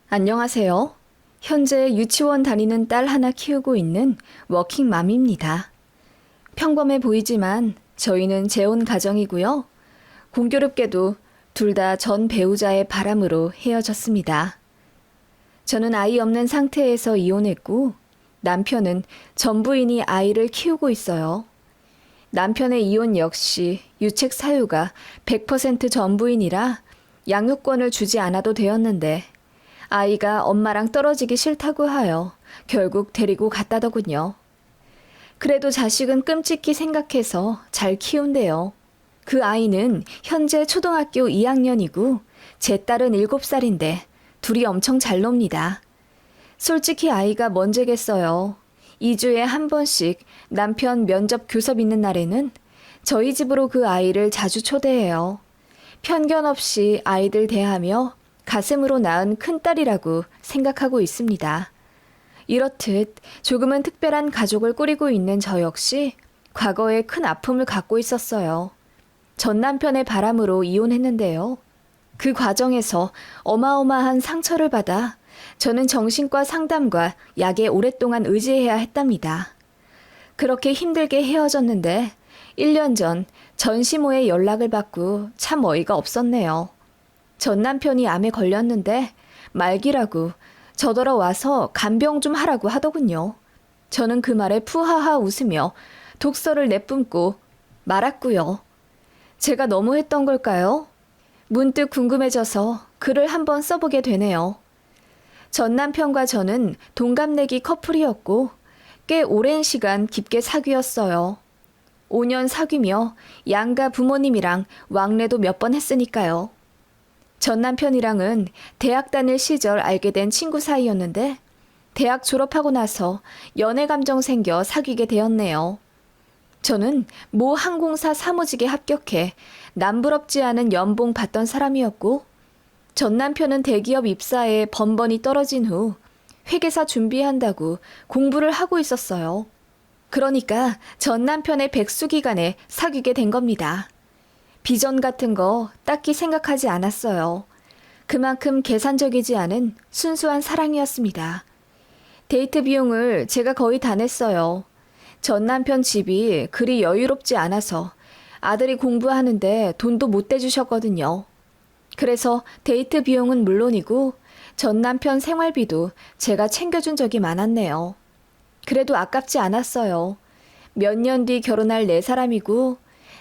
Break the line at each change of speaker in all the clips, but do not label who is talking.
안녕하세요. 현재 유치원 다니는 딸 하나 키우고 있는 워킹맘입니다. 평범해 보이지만 저희는 재혼 가정이고요. 공교롭게도 둘 다 전 배우자의 바람으로 헤어졌습니다. 저는 아이 없는 상태에서 이혼했고 남편은 전 부인이 아이를 키우고 있어요. 남편의 이혼 역시 유책 사유가 100% 전부인이라 양육권을 주지 않아도 되었는데 아이가 엄마랑 떨어지기 싫다고 하여 결국 데리고 갔다더군요. 그래도 자식은 끔찍히 생각해서 잘 키운대요. 그 아이는 현재 초등학교 2학년이고 제 딸은 7살인데 둘이 엄청 잘 놉니다. 솔직히 아이가 먼저겠어요. 2주에 한 번씩 남편 면접 교섭 있는 날에는 저희 집으로 그 아이를 자주 초대해요. 편견 없이 아이들 대하며 가슴으로 낳은 큰딸이라고 생각하고 있습니다. 이렇듯 조금은 특별한 가족을 꾸리고 있는 저 역시 과거에 큰 아픔을 갖고 있었어요. 전 남편의 바람으로 이혼했는데요. 그 과정에서 어마어마한 상처를 받아 저는 정신과 상담과 약에 오랫동안 의지해야 했답니다. 그렇게 힘들게 헤어졌는데 1년 전 전시모의 연락을 받고 참 어이가 없었네요. 전 남편이 암에 걸렸는데 말기라고 저더러 와서 간병 좀 하라고 하더군요. 저는 그 말에 푸하하 웃으며 독서를 내뿜고 말았고요. 제가 너무했던 걸까요? 문득 궁금해져서 글을 한번 써보게 되네요. 전 남편과 저는 동갑내기 커플이었고 꽤 오랜 시간 깊게 사귀었어요. 5년 사귀며 양가 부모님이랑 왕래도 몇 번 했으니까요. 전 남편이랑은 대학 다닐 시절 알게 된 친구 사이였는데 대학 졸업하고 나서 연애 감정 생겨 사귀게 되었네요. 저는 모 항공사 사무직에 합격해 남부럽지 않은 연봉 받던 사람이었고 전 남편은 대기업 입사에 번번이 떨어진 후 회계사 준비한다고 공부를 하고 있었어요. 그러니까 전 남편의 백수 기간에 사귀게 된 겁니다. 비전 같은 거 딱히 생각하지 않았어요. 그만큼 계산적이지 않은 순수한 사랑이었습니다. 데이트 비용을 제가 거의 다 냈어요. 전 남편 집이 그리 여유롭지 않아서 아들이 공부하는데 돈도 못 대주셨거든요. 그래서 데이트 비용은 물론이고 전 남편 생활비도 제가 챙겨준 적이 많았네요. 그래도 아깝지 않았어요. 몇 년 뒤 결혼할 네 사람이고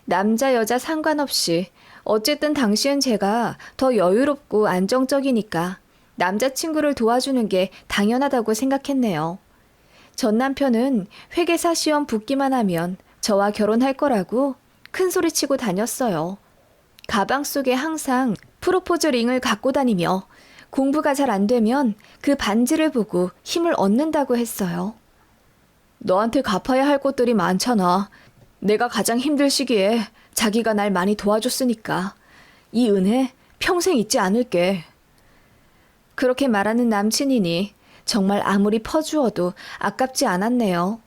남자 여자 상관없이 어쨌든 당시엔 제가 더 여유롭고 안정적이니까 남자친구를 도와주는 게 당연하다고 생각했네요. 전 남편은 회계사 시험 붙기만 하면 저와 결혼할 거라고 큰 소리 치고 다녔어요. 가방 속에 항상 프로포즈 링을 갖고 다니며 공부가 잘 안 되면 그 반지를 보고 힘을 얻는다고 했어요. 너한테 갚아야 할 것들이 많잖아. 내가 가장 힘들 시기에 자기가 날 많이 도와줬으니까 이 은혜 평생 잊지 않을게. 그렇게 말하는 남친이니 정말 아무리 퍼주어도 아깝지 않았네요.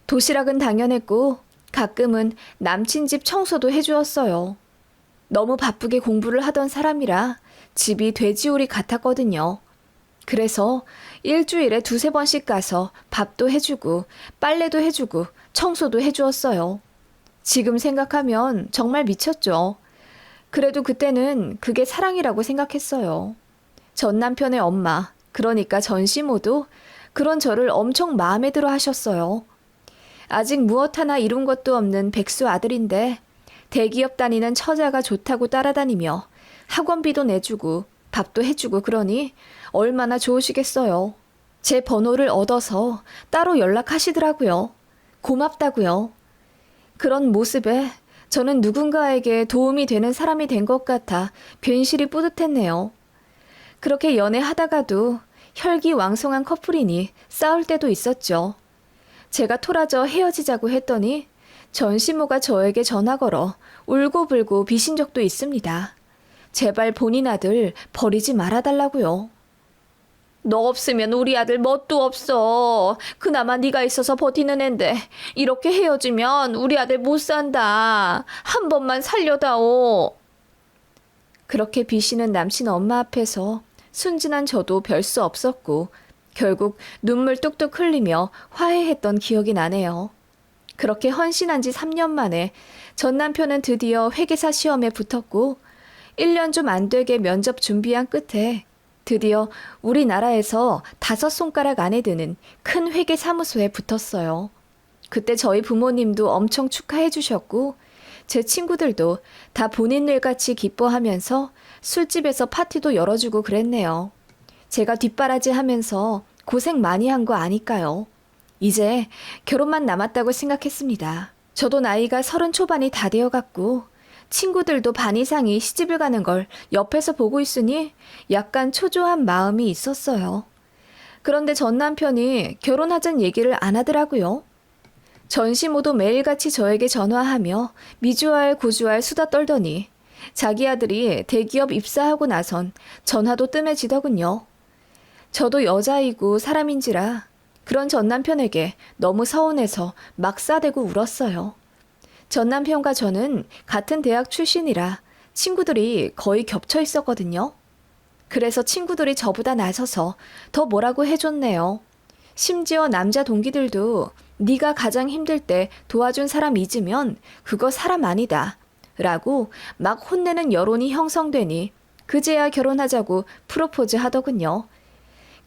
도시락은 당연했고 가끔은 남친 집 청소도 해주었어요. 너무 바쁘게 공부를 하던 사람이라 집이 돼지우리 같았거든요. 그래서 일주일에 2~3번씩 가서 밥도 해주고 빨래도 해주고 청소도 해주었어요. 지금 생각하면 정말 미쳤죠. 그래도 그때는 그게 사랑이라고 생각했어요. 전 남편의 엄마, 그러니까 전시모도 그런 저를 엄청 마음에 들어 하셨어요. 아직 무엇 하나 이룬 것도 없는 백수 아들인데 대기업 다니는 처자가 좋다고 따라다니며 학원비도 내주고 밥도 해주고 그러니 얼마나 좋으시겠어요. 제 번호를 얻어서 따로 연락하시더라고요. 고맙다고요. 그런 모습에 저는 누군가에게 도움이 되는 사람이 된 것 같아 괜시리 뿌듯했네요. 그렇게 연애하다가도 혈기왕성한 커플이니 싸울 때도 있었죠. 제가 토라져 헤어지자고 했더니 전시모가 저에게 전화 걸어 울고불고 비신 적도 있습니다. 제발 본인 아들 버리지 말아달라고요. 너 없으면 우리 아들 뭣도 없어. 그나마 네가 있어서 버티는 앤데 이렇게 헤어지면 우리 아들 못 산다. 한 번만 살려다오. 그렇게 비시는 남친 엄마 앞에서 순진한 저도 별 수 없었고 결국 눈물 뚝뚝 흘리며 화해했던 기억이 나네요. 그렇게 헌신한 지 3년 만에 전 남편은 드디어 회계사 시험에 붙었고 1년 좀 안 되게 면접 준비한 끝에 드디어 우리나라에서 5손가락 안에 드는 큰 회계사무소에 붙었어요. 그때 저희 부모님도 엄청 축하해 주셨고 제 친구들도 다 본인 일같이 기뻐하면서 술집에서 파티도 열어주고 그랬네요. 제가 뒷바라지 하면서 고생 많이 한 거 아니까요. 이제 결혼만 남았다고 생각했습니다. 저도 나이가 30 초반이 다 되어갔고 친구들도 반 이상이 시집을 가는 걸 옆에서 보고 있으니 약간 초조한 마음이 있었어요. 그런데 전 남편이 결혼하자는 얘기를 안 하더라고요. 전시모도 매일같이 저에게 전화하며 미주알 고주알 수다 떨더니 자기 아들이 대기업 입사하고 나선 전화도 뜸해지더군요. 저도 여자이고 사람인지라 그런 전 남편에게 너무 서운해서 막 싸대고 울었어요. 전 남편과 저는 같은 대학 출신이라 친구들이 거의 겹쳐 있었거든요. 그래서 친구들이 저보다 나서서 더 뭐라고 해줬네요. 심지어 남자 동기들도 네가 가장 힘들 때 도와준 사람 잊으면 그거 사람 아니다 라고 막 혼내는 여론이 형성되니 그제야 결혼하자고 프로포즈 하더군요.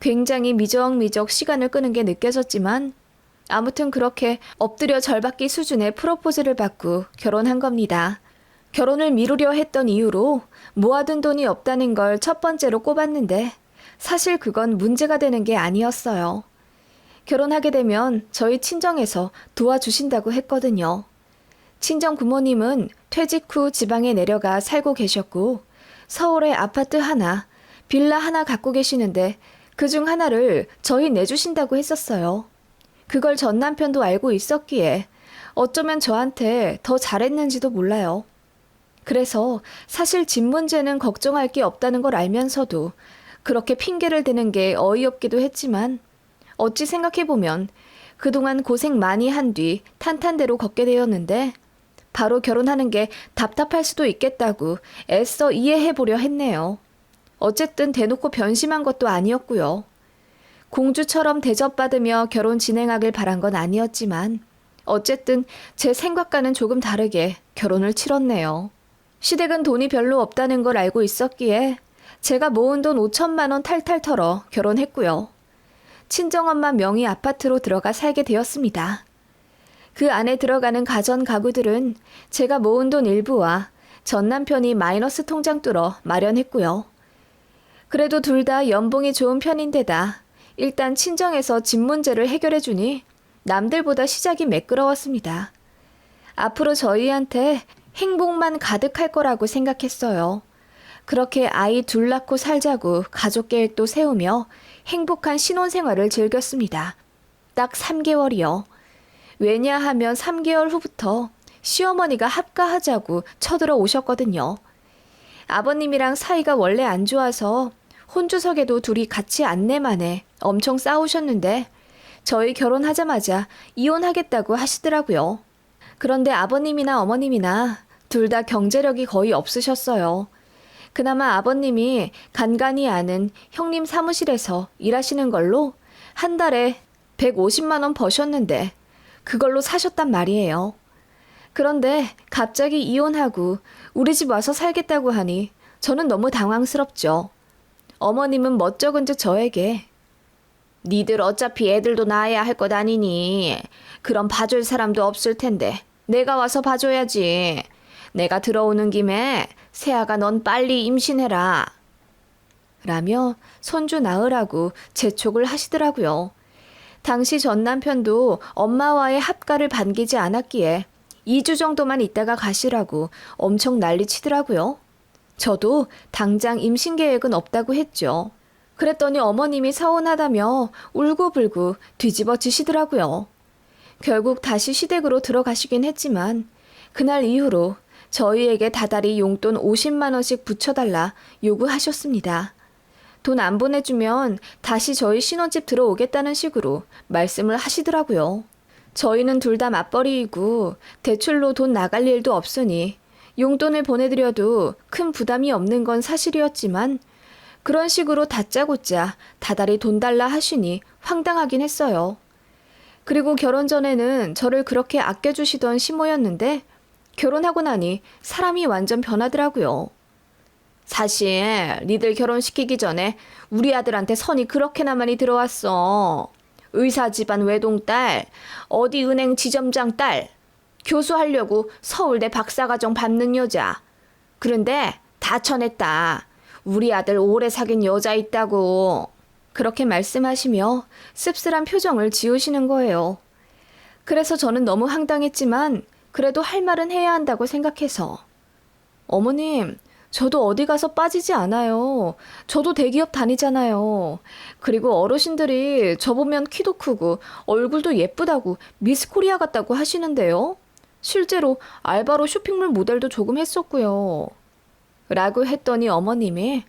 굉장히 미적미적 시간을 끄는 게 느껴졌지만 아무튼 그렇게 엎드려 절받기 수준의 프로포즈를 받고 결혼한 겁니다. 결혼을 미루려 했던 이유로 모아둔 돈이 없다는 걸 첫 번째로 꼽았는데 사실 그건 문제가 되는 게 아니었어요. 결혼하게 되면 저희 친정에서 도와주신다고 했거든요. 친정 부모님은 퇴직 후 지방에 내려가 살고 계셨고 서울에 아파트 하나, 빌라 하나 갖고 계시는데 그중 하나를 저희 내주신다고 했었어요. 그걸 전 남편도 알고 있었기에 어쩌면 저한테 더 잘했는지도 몰라요. 그래서 사실 집 문제는 걱정할 게 없다는 걸 알면서도 그렇게 핑계를 대는 게 어이없기도 했지만 어찌 생각해보면 그동안 고생 많이 한 뒤 탄탄대로 걷게 되었는데 바로 결혼하는 게 답답할 수도 있겠다고 애써 이해해보려 했네요. 어쨌든 대놓고 변심한 것도 아니었고요. 공주처럼 대접받으며 결혼 진행하길 바란 건 아니었지만 어쨌든 제 생각과는 조금 다르게 결혼을 치렀네요. 시댁은 돈이 별로 없다는 걸 알고 있었기에 제가 모은 돈 5천만 원 탈탈 털어 결혼했고요. 친정엄마 명의 아파트로 들어가 살게 되었습니다. 그 안에 들어가는 가전 가구들은 제가 모은 돈 일부와 전 남편이 마이너스 통장 뚫어 마련했고요. 그래도 둘 다 연봉이 좋은 편인데다 일단 친정에서 집 문제를 해결해주니 남들보다 시작이 매끄러웠습니다. 앞으로 저희한테 행복만 가득할 거라고 생각했어요. 그렇게 아이 둘 낳고 살자고 가족 계획도 세우며 행복한 신혼생활을 즐겼습니다. 딱 3개월이요. 왜냐하면 3개월 후부터 시어머니가 합가하자고 쳐들어 오셨거든요. 아버님이랑 사이가 원래 안 좋아서 혼주석에도 둘이 같이 안내만에 엄청 싸우셨는데 저희 결혼하자마자 이혼하겠다고 하시더라고요. 그런데 아버님이나 어머님이나 둘 다 경제력이 거의 없으셨어요. 그나마 아버님이 간간히 아는 형님 사무실에서 일하시는 걸로 한 달에 150만 원 버셨는데 그걸로 사셨단 말이에요. 그런데 갑자기 이혼하고 우리 집 와서 살겠다고 하니 저는 너무 당황스럽죠. 어머님은 멋쩍은즉 저에게 니들 어차피 애들도 낳아야 할 것 아니니 그럼 봐줄 사람도 없을 텐데 내가 와서 봐줘야지. 내가 들어오는 김에 세아가 넌 빨리 임신해라. 라며 손주 낳으라고 재촉을 하시더라고요. 당시 전 남편도 엄마와의 합가를 반기지 않았기에 2주 정도만 있다가 가시라고 엄청 난리치더라고요. 저도 당장 임신 계획은 없다고 했죠. 그랬더니 어머님이 서운하다며 울고불고 뒤집어지시더라고요. 결국 다시 시댁으로 들어가시긴 했지만 그날 이후로 저희에게 다달이 용돈 50만 원씩 붙여달라 요구하셨습니다. 돈 안 보내주면 다시 저희 신혼집 들어오겠다는 식으로 말씀을 하시더라고요. 저희는 둘 다 맞벌이이고 대출로 돈 나갈 일도 없으니 용돈을 보내드려도 큰 부담이 없는 건 사실이었지만 그런 식으로 다짜고짜 다달이 돈 달라 하시니 황당하긴 했어요. 그리고 결혼 전에는 저를 그렇게 아껴주시던 시모였는데 결혼하고 나니 사람이 완전 변하더라고요. 사실 니들 결혼시키기 전에 우리 아들한테 선이 그렇게나 많이 들어왔어. 의사 집안 외동딸, 어디 은행 지점장 딸, 교수하려고 서울대 박사과정 밟는 여자. 그런데 다 쳐냈다. 우리 아들 오래 사귄 여자 있다고. 그렇게 말씀하시며 씁쓸한 표정을 지으시는 거예요. 그래서 저는 너무 황당했지만 그래도 할 말은 해야 한다고 생각해서. 어머님, 저도 어디 가서 빠지지 않아요. 저도 대기업 다니잖아요. 그리고 어르신들이 저 보면 키도 크고 얼굴도 예쁘다고 미스 코리아 같다고 하시는데요. 실제로 알바로 쇼핑몰 모델도 조금 했었고요. 라고 했더니 어머님이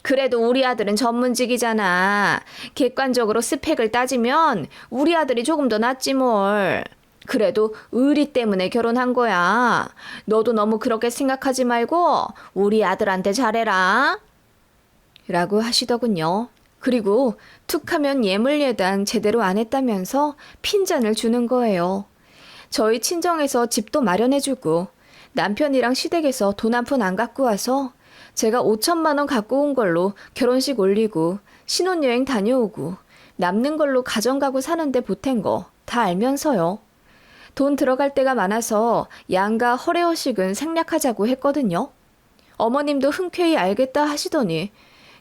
그래도 우리 아들은 전문직이잖아. 객관적으로 스펙을 따지면 우리 아들이 조금 더 낫지 뭘. 그래도 의리 때문에 결혼한 거야. 너도 너무 그렇게 생각하지 말고 우리 아들한테 잘해라. 라고 하시더군요. 그리고 툭하면 예물예단 제대로 안 했다면서 핀잔을 주는 거예요. 저희 친정에서 집도 마련해주고 남편이랑 시댁에서 돈 한 푼 안 갖고 와서 제가 5천만 원 갖고 온 걸로 결혼식 올리고 신혼여행 다녀오고 남는 걸로 가정가구 사는데 보탠 거 다 알면서요. 돈 들어갈 때가 많아서 양가 허례허식은 생략하자고 했거든요. 어머님도 흔쾌히 알겠다 하시더니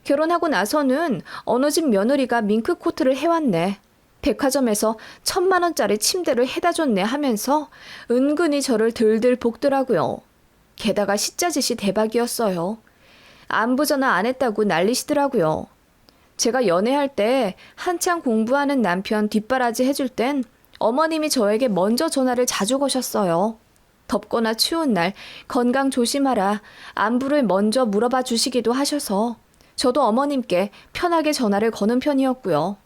결혼하고 나서는 어느 집 며느리가 밍크코트를 해왔네. 백화점에서 1,000만 원짜리 침대를 해다 줬네 하면서 은근히 저를 들들 볶더라고요. 게다가 시자짓이 대박이었어요. 안부 전화 안 했다고 난리시더라고요. 제가 연애할 때 한창 공부하는 남편 뒷바라지 해줄 땐 어머님이 저에게 먼저 전화를 자주 거셨어요. 덥거나 추운 날 건강 조심하라 안부를 먼저 물어봐 주시기도 하셔서 저도 어머님께 편하게 전화를 거는 편이었고요.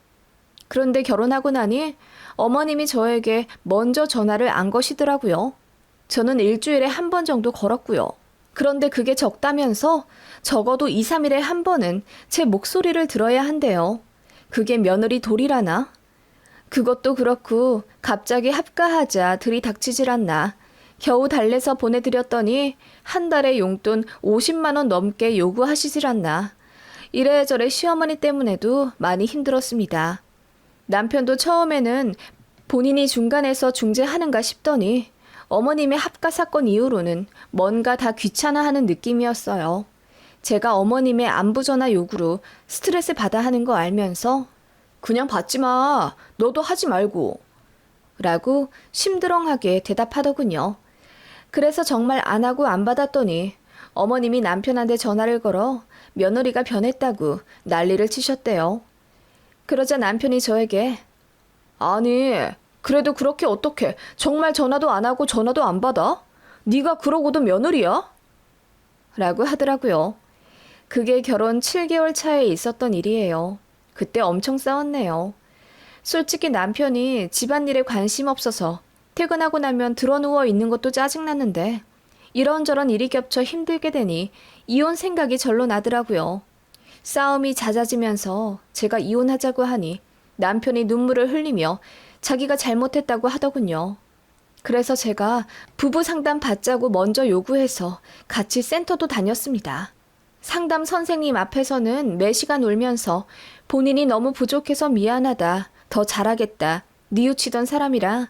그런데 결혼하고 나니 어머님이 저에게 먼저 전화를 안 거시더라고요. 저는 일주일에 한 번 정도 걸었고요. 그런데 그게 적다면서 적어도 2, 3일에 한 번은 제 목소리를 들어야 한대요. 그게 며느리 도리라나? 그것도 그렇고 갑자기 합가하자 들이닥치질 않나. 겨우 달래서 보내드렸더니 한 달에 용돈 50만 원 넘게 요구하시질 않나. 이래저래 시어머니 때문에도 많이 힘들었습니다. 남편도 처음에는 본인이 중간에서 중재하는가 싶더니 어머님의 합가 사건 이후로는 뭔가 다 귀찮아하는 느낌이었어요. 제가 어머님의 안부 전화 요구로 스트레스 받아 하는 거 알면서 그냥 받지 마. 너도 하지 말고. 라고 심드렁하게 대답하더군요. 그래서 정말 안 하고 안 받았더니 어머님이 남편한테 전화를 걸어 며느리가 변했다고 난리를 치셨대요. 그러자 남편이 저에게 아니 그래도 그렇게 어떡해. 정말 전화도 안 하고 전화도 안 받아? 네가 그러고도 며느리야? 라고 하더라고요. 그게 결혼 7개월 차에 있었던 일이에요. 그때 엄청 싸웠네요. 솔직히 남편이 집안일에 관심 없어서 퇴근하고 나면 드러누워 있는 것도 짜증났는데 이런저런 일이 겹쳐 힘들게 되니 이혼 생각이 절로 나더라고요. 싸움이 잦아지면서 제가 이혼하자고 하니 남편이 눈물을 흘리며 자기가 잘못했다고 하더군요. 그래서 제가 부부 상담 받자고 먼저 요구해서 같이 센터도 다녔습니다. 상담 선생님 앞에서는 매시간 울면서 본인이 너무 부족해서 미안하다, 더 잘하겠다, 뉘우치던 사람이라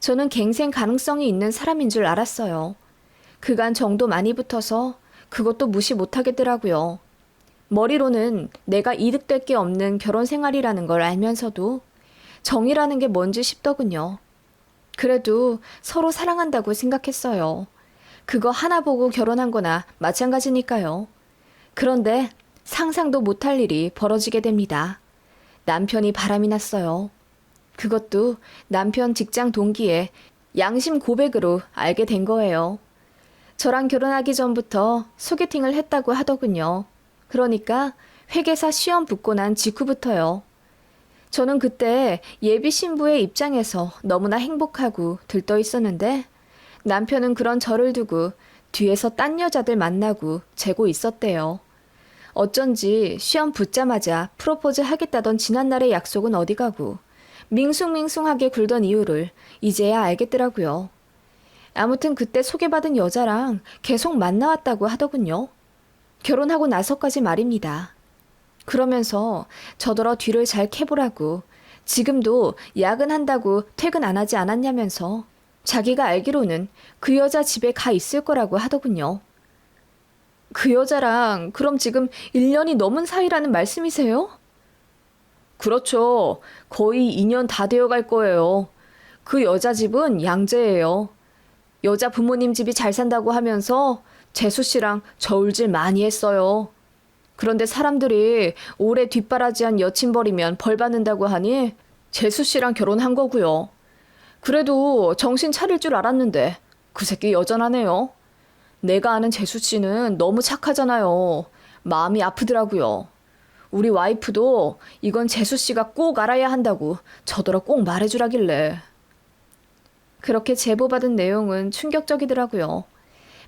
저는 갱생 가능성이 있는 사람인 줄 알았어요. 그간 정도 많이 붙어서 그것도 무시 못하겠더라고요. 머리로는 내가 이득될 게 없는 결혼 생활이라는 걸 알면서도 정이라는 게 뭔지 싶더군요. 그래도 서로 사랑한다고 생각했어요. 그거 하나 보고 결혼한 거나 마찬가지니까요. 그런데 상상도 못할 일이 벌어지게 됩니다. 남편이 바람이 났어요. 그것도 남편 직장 동기의 양심 고백으로 알게 된 거예요. 저랑 결혼하기 전부터 소개팅을 했다고 하더군요. 그러니까 회계사 시험 붙고 난 직후부터요. 저는 그때 예비 신부의 입장에서 너무나 행복하고 들떠 있었는데 남편은 그런 저를 두고 뒤에서 딴 여자들 만나고 재고 있었대요. 어쩐지 시험 붙자마자 프로포즈 하겠다던 지난날의 약속은 어디 가고 밍숭밍숭하게 굴던 이유를 이제야 알겠더라고요. 아무튼 그때 소개받은 여자랑 계속 만나왔다고 하더군요. 결혼하고 나서까지 말입니다. 그러면서 저더러 뒤를 잘 캐보라고 지금도 야근한다고 퇴근 안 하지 않았냐면서 자기가 알기로는 그 여자 집에 가 있을 거라고 하더군요. 그 여자랑 그럼 지금 1년이 넘은 사이라는 말씀이세요? 그렇죠. 거의 2년 다 되어 갈 거예요. 그 여자 집은 양재예요. 여자 부모님 집이 잘 산다고 하면서 재수 씨랑 저울질 많이 했어요. 그런데 사람들이 오래 뒷바라지한 여친 버리면 벌 받는다고 하니 재수 씨랑 결혼한 거고요. 그래도 정신 차릴 줄 알았는데 그 새끼 여전하네요. 내가 아는 재수 씨는 너무 착하잖아요. 마음이 아프더라고요. 우리 와이프도 이건 재수 씨가 꼭 알아야 한다고 저더러 꼭 말해주라길래. 그렇게 제보받은 내용은 충격적이더라고요.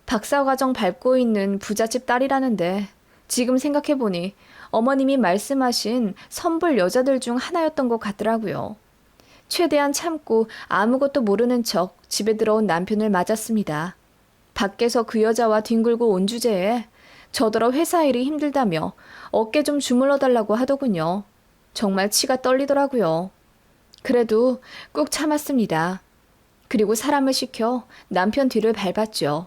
박사과정 밟고 있는 부잣집 딸이라는데 지금 생각해보니 어머님이 말씀하신 선불 여자들 중 하나였던 것 같더라고요. 최대한 참고 아무것도 모르는 척 집에 들어온 남편을 맞았습니다. 밖에서 그 여자와 뒹굴고 온 주제에 저더러 회사 일이 힘들다며 어깨 좀 주물러 달라고 하더군요. 정말 치가 떨리더라고요. 그래도 꾹 참았습니다. 그리고 사람을 시켜 남편 뒤를 밟았죠.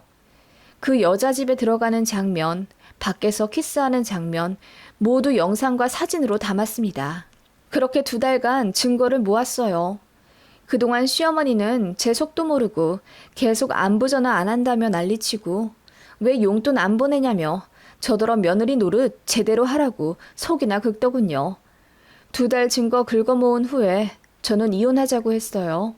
그 여자 집에 들어가는 장면, 밖에서 키스하는 장면 모두 영상과 사진으로 담았습니다. 그렇게 2달간 증거를 모았어요. 그동안 시어머니는 제 속도 모르고 계속 안부 전화 안 한다며 난리치고 왜 용돈 안 보내냐며 저더러 며느리 노릇 제대로 하라고 속이나 긁더군요. 2달 증거 긁어 모은 후에 저는 이혼하자고 했어요.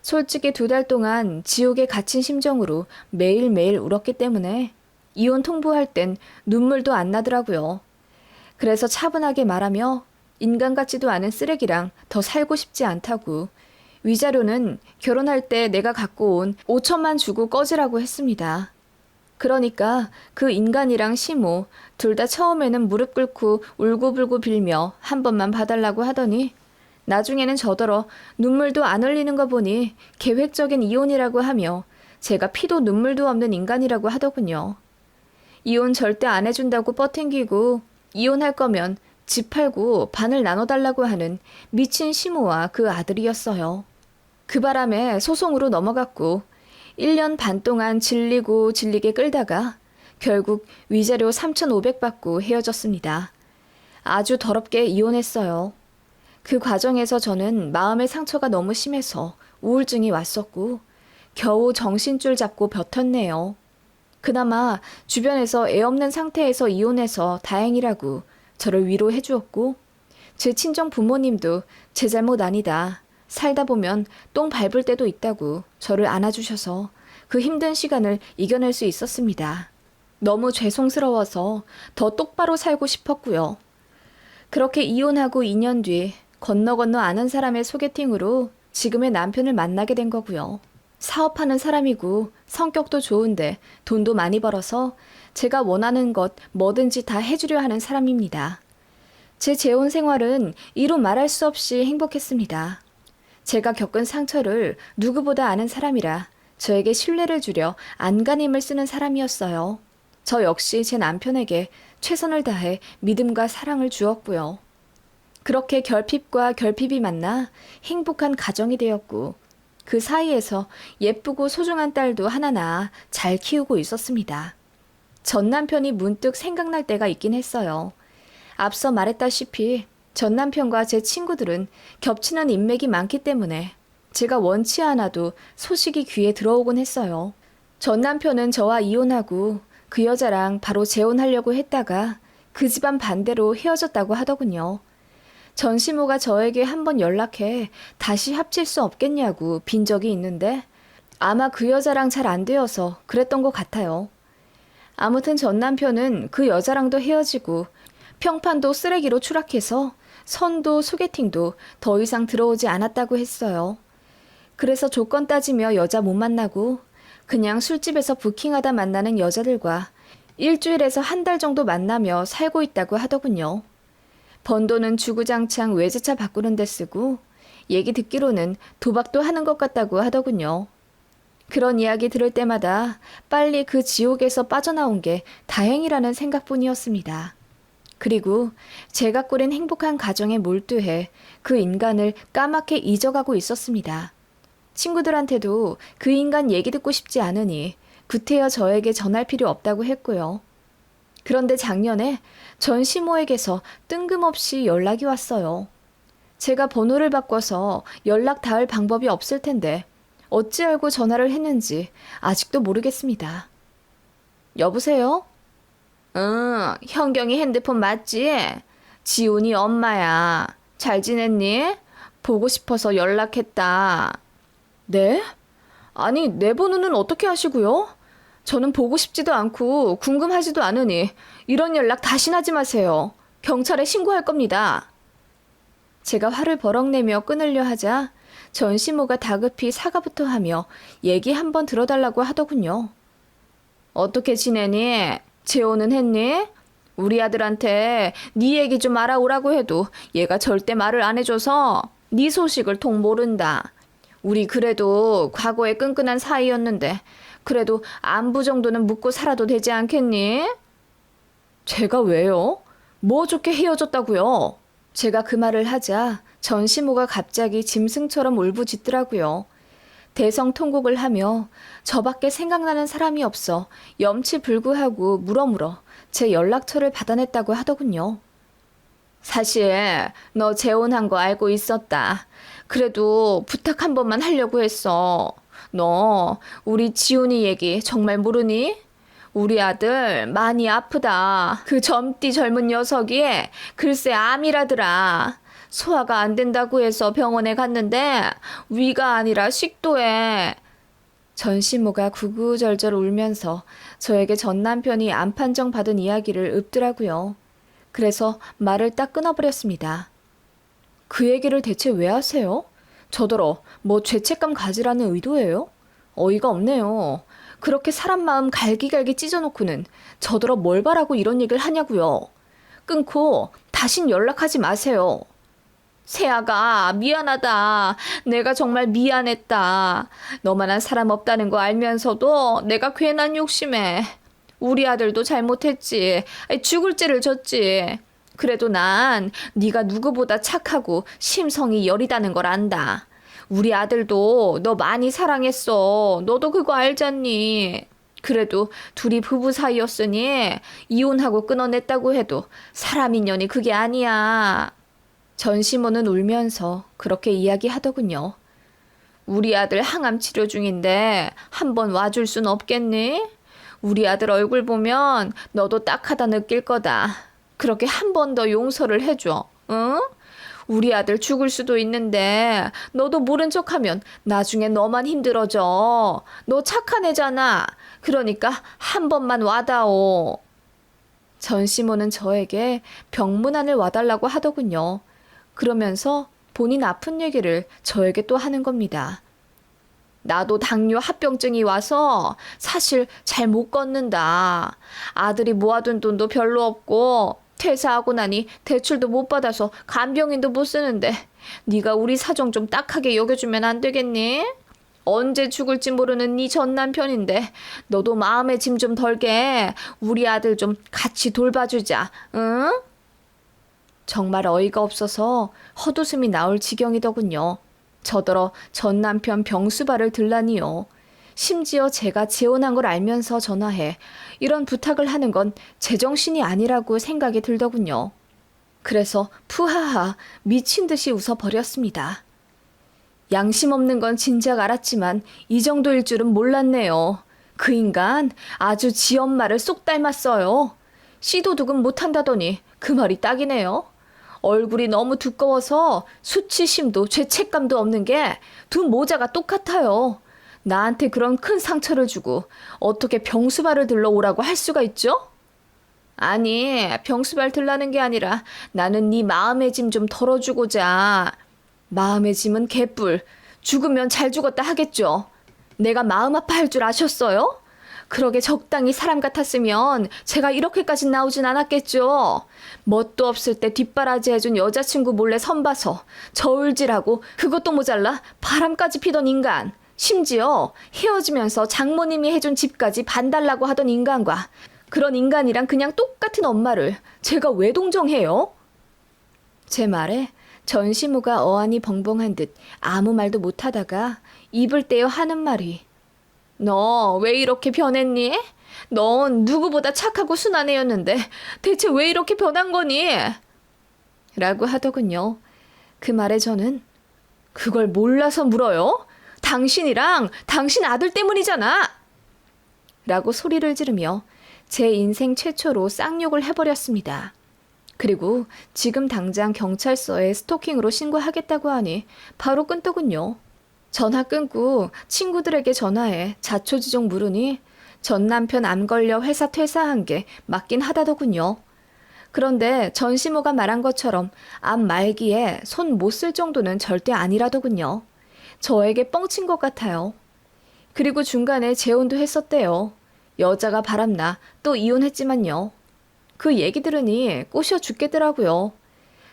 솔직히 2달 동안 지옥에 갇힌 심정으로 매일매일 울었기 때문에 이혼 통보할 땐 눈물도 안 나더라고요. 그래서 차분하게 말하며 인간 같지도 않은 쓰레기랑 더 살고 싶지 않다고 위자료는 결혼할 때 내가 갖고 온 5천만 주고 꺼지라고 했습니다. 그러니까 그 인간이랑 시모 둘 다 처음에는 무릎 꿇고 울고불고 빌며 한 번만 봐달라고 하더니 나중에는 저더러 눈물도 안 흘리는 거 보니 계획적인 이혼이라고 하며 제가 피도 눈물도 없는 인간이라고 하더군요. 이혼 절대 안 해준다고 뻗팅기고 이혼할 거면 집 팔고 반을 나눠달라고 하는 미친 시모와 그 아들이었어요. 그 바람에 소송으로 넘어갔고 1년 반 동안 질리고 질리게 끌다가 결국 위자료 3,500 받고 헤어졌습니다. 아주 더럽게 이혼했어요. 그 과정에서 저는 마음의 상처가 너무 심해서 우울증이 왔었고 겨우 정신줄 잡고 버텼네요. 그나마 주변에서 애 없는 상태에서 이혼해서 다행이라고 저를 위로해 주었고 제 친정 부모님도 제 잘못 아니다. 살다 보면 똥 밟을 때도 있다고 저를 안아주셔서 그 힘든 시간을 이겨낼 수 있었습니다. 너무 죄송스러워서 더 똑바로 살고 싶었고요. 그렇게 이혼하고 2년 뒤 건너 아는 사람의 소개팅으로 지금의 남편을 만나게 된 거고요. 사업하는 사람이고 성격도 좋은데 돈도 많이 벌어서 제가 원하는 것 뭐든지 다 해주려 하는 사람입니다. 제 재혼 생활은 이루 말할 수 없이 행복했습니다. 제가 겪은 상처를 누구보다 아는 사람이라 저에게 신뢰를 주려 안간힘을 쓰는 사람이었어요. 저 역시 제 남편에게 최선을 다해 믿음과 사랑을 주었고요. 그렇게 결핍과 결핍이 만나 행복한 가정이 되었고 그 사이에서 예쁘고 소중한 딸도 하나 낳아 잘 키우고 있었습니다. 전 남편이 문득 생각날 때가 있긴 했어요. 앞서 말했다시피 전 남편과 제 친구들은 겹치는 인맥이 많기 때문에 제가 원치 않아도 소식이 귀에 들어오곤 했어요. 전 남편은 저와 이혼하고 그 여자랑 바로 재혼하려고 했다가 그 집안 반대로 헤어졌다고 하더군요. 전시모가 저에게 한번 연락해 다시 합칠 수 없겠냐고 빈 적이 있는데 아마 그 여자랑 잘 안 되어서 그랬던 것 같아요. 아무튼 전 남편은 그 여자랑도 헤어지고 평판도 쓰레기로 추락해서 선도 소개팅도 더 이상 들어오지 않았다고 했어요. 그래서 조건 따지며 여자 못 만나고 그냥 술집에서 부킹하다 만나는 여자들과 일주일에서 한 달 정도 만나며 살고 있다고 하더군요. 번 돈은 주구장창 외제차 바꾸는 데 쓰고 얘기 듣기로는 도박도 하는 것 같다고 하더군요. 그런 이야기 들을 때마다 빨리 그 지옥에서 빠져나온 게 다행이라는 생각뿐이었습니다. 그리고 제가 꾸린 행복한 가정에 몰두해 그 인간을 까맣게 잊어가고 있었습니다. 친구들한테도 그 인간 얘기 듣고 싶지 않으니 구태여 저에게 전할 필요 없다고 했고요. 그런데 작년에 전 시모에게서 뜬금없이 연락이 왔어요. 제가 번호를 바꿔서 연락 닿을 방법이 없을 텐데 어찌 알고 전화를 했는지 아직도 모르겠습니다. 여보세요? 응, 현경이 핸드폰 맞지? 지훈이 엄마야. 잘 지냈니? 보고 싶어서 연락했다. 네? 아니, 내 번호는 어떻게 하시고요? 저는 보고 싶지도 않고 궁금하지도 않으니 이런 연락 다시 하지 마세요. 경찰에 신고할 겁니다. 제가 화를 버럭 내며 끊으려 하자 전시모가 다급히 사과부터 하며 얘기 한번 들어달라고 하더군요. 어떻게 지내니? 재혼은 했니? 우리 아들한테 네 얘기 좀 알아오라고 해도 얘가 절대 말을 안 해줘서 네 소식을 통 모른다. 우리 그래도 과거에 끈끈한 사이였는데 그래도 안부 정도는 묻고 살아도 되지 않겠니? 제가 왜요? 뭐 좋게 헤어졌다고요? 제가 그 말을 하자 전시모가 갑자기 짐승처럼 울부짖더라고요. 대성통곡을 하며 저밖에 생각나는 사람이 없어 염치불구하고 물어물어 제 연락처를 받아냈다고 하더군요. 사실 너 재혼한 거 알고 있었다. 그래도 부탁 한 번만 하려고 했어. 너 우리 지훈이 얘기 정말 모르니? 우리 아들 많이 아프다. 그 젊디 젊은 녀석이 글쎄 암이라더라. 소화가 안 된다고 해서 병원에 갔는데 위가 아니라 식도에. 전시모가 구구절절 울면서 저에게 전 남편이 암 판정 받은 이야기를 읊더라고요. 그래서 말을 딱 끊어버렸습니다. 그 얘기를 대체 왜 하세요? 저더러 뭐 죄책감 가지라는 의도예요? 어이가 없네요. 그렇게 사람 마음 갈기갈기 찢어놓고는 저더러 뭘 바라고 이런 얘기를 하냐고요. 끊고 다신 연락하지 마세요. 세아가 미안하다. 내가 정말 미안했다. 너만한 사람 없다는 거 알면서도 내가 괜한 욕심에. 우리 아들도 잘못했지. 죽을 죄를 졌지. 그래도 난 네가 누구보다 착하고 심성이 여리다는 걸 안다. 우리 아들도 너 많이 사랑했어. 너도 그거 알잖니. 그래도 둘이 부부 사이였으니 이혼하고 끊어냈다고 해도 사람 인연이 그게 아니야. 전시모는 울면서 그렇게 이야기하더군요. 우리 아들 항암 치료 중인데 한번 와줄 순 없겠니? 우리 아들 얼굴 보면 너도 딱하다 느낄 거다. 그렇게 한 번 더 용서를 해줘. 응? 우리 아들 죽을 수도 있는데 너도 모른 척하면 나중에 너만 힘들어져. 너 착한 애잖아. 그러니까 한 번만 와다오. 전시모는 저에게 병문안을 와달라고 하더군요. 그러면서 본인 아픈 얘기를 저에게 또 하는 겁니다. 나도 당뇨 합병증이 와서 사실 잘 못 걷는다. 아들이 모아둔 돈도 별로 없고 퇴사하고 나니 대출도 못 받아서 간병인도 못 쓰는데 네가 우리 사정 좀 딱하게 여겨주면 안 되겠니? 언제 죽을지 모르는 네 전 남편인데 너도 마음의 짐 좀 덜게 우리 아들 좀 같이 돌봐주자. 응? 정말 어이가 없어서 헛웃음이 나올 지경이더군요. 저더러 전 남편 병수발을 들라니요. 심지어 제가 재혼한 걸 알면서 전화해 이런 부탁을 하는 건 제정신이 아니라고 생각이 들더군요. 그래서 푸하하 미친 듯이 웃어버렸습니다. 양심 없는 건 진작 알았지만 이 정도일 줄은 몰랐네요. 그 인간 아주 지 엄마를 쏙 닮았어요. 씨도둑은 못한다더니 그 말이 딱이네요. 얼굴이 너무 두꺼워서 수치심도 죄책감도 없는 게 두 모자가 똑같아요. 나한테 그런 큰 상처를 주고 어떻게 병수발을 들러오라고 할 수가 있죠? 아니, 병수발 들라는 게 아니라 나는 네 마음의 짐 좀 덜어주고자. 마음의 짐은 개뿔. 죽으면 잘 죽었다 하겠죠. 내가 마음 아파할 줄 아셨어요? 그러게 적당히 사람 같았으면 제가 이렇게까지 나오진 않았겠죠. 멋도 없을 때 뒷바라지 해준 여자친구 몰래 선봐서 저울질하고 그것도 모자라 바람까지 피던 인간. 심지어 헤어지면서 장모님이 해준 집까지 반달라고 하던 인간과 그런 인간이랑 그냥 똑같은 엄마를 제가 왜 동정해요? 제 말에 전시무가 어안이 벙벙한 듯 아무 말도 못하다가 입을 떼어 하는 말이 너 왜 이렇게 변했니? 넌 누구보다 착하고 순한 애였는데 대체 왜 이렇게 변한 거니? 라고 하더군요. 그 말에 저는 그걸 몰라서 물어요? 당신이랑 당신 아들 때문이잖아! 라고 소리를 지르며 제 인생 최초로 쌍욕을 해버렸습니다. 그리고 지금 당장 경찰서에 스토킹으로 신고하겠다고 하니 바로 끊더군요. 전화 끊고 친구들에게 전화해 자초지종 물으니 전 남편 암 걸려 회사 퇴사한 게 맞긴 하다더군요. 그런데 전시모가 말한 것처럼 암 말기에 손 못 쓸 정도는 절대 아니라더군요. 저에게 뻥친 것 같아요. 그리고 중간에 재혼도 했었대요. 여자가 바람나 또 이혼했지만요. 그 얘기 들으니 꼬셔 죽겠더라고요.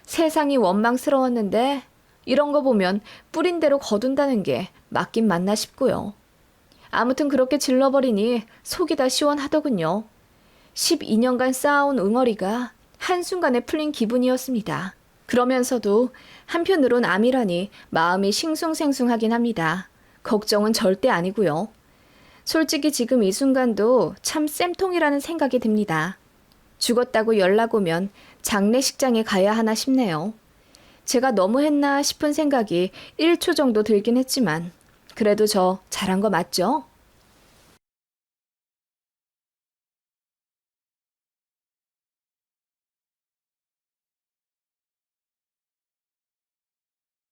세상이 원망스러웠는데 이런 거 보면 뿌린 대로 거둔다는 게 맞긴 맞나 싶고요. 아무튼 그렇게 질러버리니 속이 다 시원하더군요. 12년간 쌓아온 응어리가 한순간에 풀린 기분이었습니다. 그러면서도 한편으론 암이라니 마음이 싱숭생숭하긴 합니다. 걱정은 절대 아니고요. 솔직히 지금 이 순간도 참 쌤통이라는 생각이 듭니다. 죽었다고 연락 오면 장례식장에 가야 하나 싶네요. 제가 너무했나 싶은 생각이 1초 정도 들긴 했지만 그래도 저 잘한 거 맞죠?